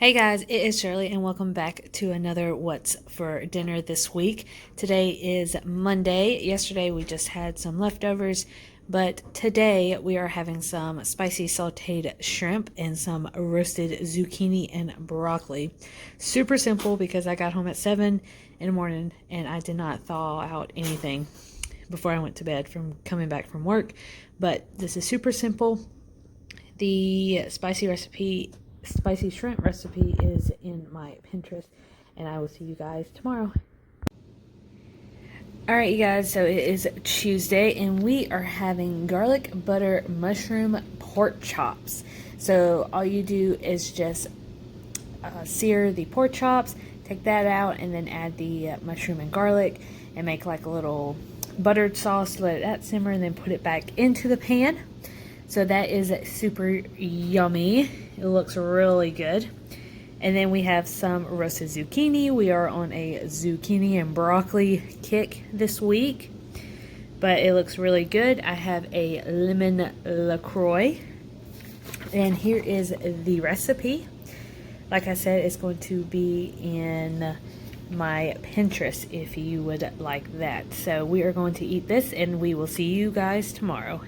Hey guys, it is Shirley and welcome back to another What's for Dinner this week. Today is Monday. Yesterday we just had some leftovers, but today we are having some spicy sauteed shrimp and some roasted zucchini and broccoli. Super simple because I got home at 7 in the morning and I did not thaw out anything before I went to bed from coming back from work. But this is super simple. The spicy shrimp recipe is in my Pinterest, and I will see you guys tomorrow. Alright, you guys, so it is Tuesday, and we are having garlic butter mushroom pork chops. So all you do is just sear the pork chops, take that out, and then add the mushroom and garlic, and make like a little buttered sauce, let that simmer, and then put it back into the pan. So that is super yummy. It looks really good. And then we have some roasted zucchini. We are on a zucchini and broccoli kick this week, but it looks really good. I have a lemon LaCroix. And here is the recipe. Like I said, it's going to be in my Pinterest if you would like that. So we are going to eat this and we will see you guys tomorrow.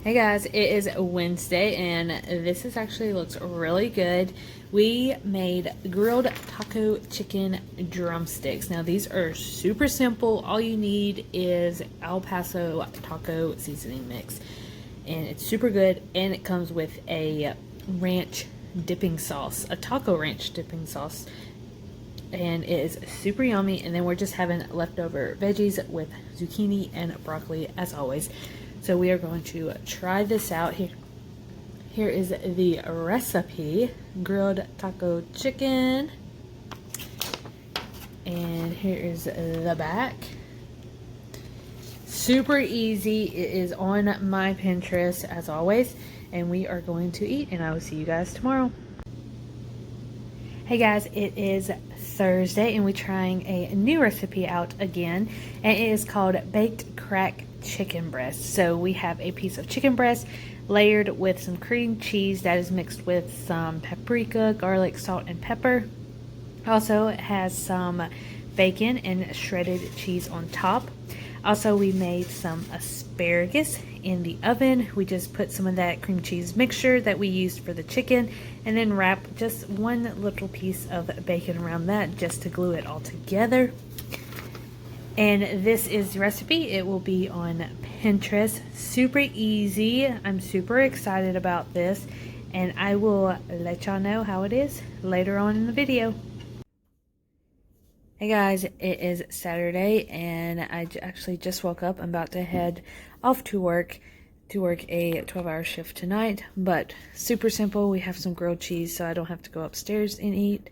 Hey guys, it is Wednesday and this actually looks really good. We made grilled taco chicken drumsticks. Now these are super simple. All you need is El Paso taco seasoning mix. And it's super good, and it comes with a ranch dipping sauce, a taco ranch dipping sauce. And it is super yummy. And then we're just having leftover veggies with zucchini and broccoli as always. So we are going to try this out. Here is the recipe: grilled taco chicken. And here is the back. Super easy. It is on my Pinterest as always. And we are going to eat, and I will see you guys tomorrow. Hey guys, it is Thursday and we're trying a new recipe out again, and it is called baked crack chicken breast. So we have a piece of chicken breast layered with some cream cheese that is mixed with some paprika, garlic, salt, and pepper. Also it has some bacon and shredded cheese on top. Also, we made some asparagus in the oven. We just put some of that cream cheese mixture that we used for the chicken and then wrap just one little piece of bacon around that just to glue it all together. And this is the recipe. It will be on Pinterest. Super easy. I'm super excited about this, and I will let y'all know how it is later on in the video. Hey guys, it is Saturday and I actually just woke up. I'm about to head off to work a 12-hour shift tonight, but super simple. We have some grilled cheese so I don't have to go upstairs and eat.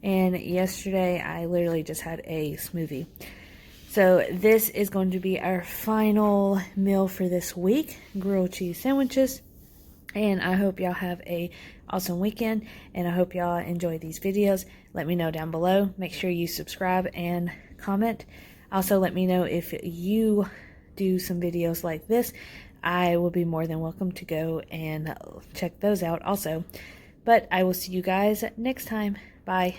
And yesterday I literally just had a smoothie. So this is going to be our final meal for this week, grilled cheese sandwiches. And I hope y'all have a awesome weekend, and I hope y'all enjoy these videos. Let me know down below. Make sure you subscribe and comment. Also, let me know if you do some videos like this. I will be more than welcome to go and check those out also. But I will see you guys next time. Bye.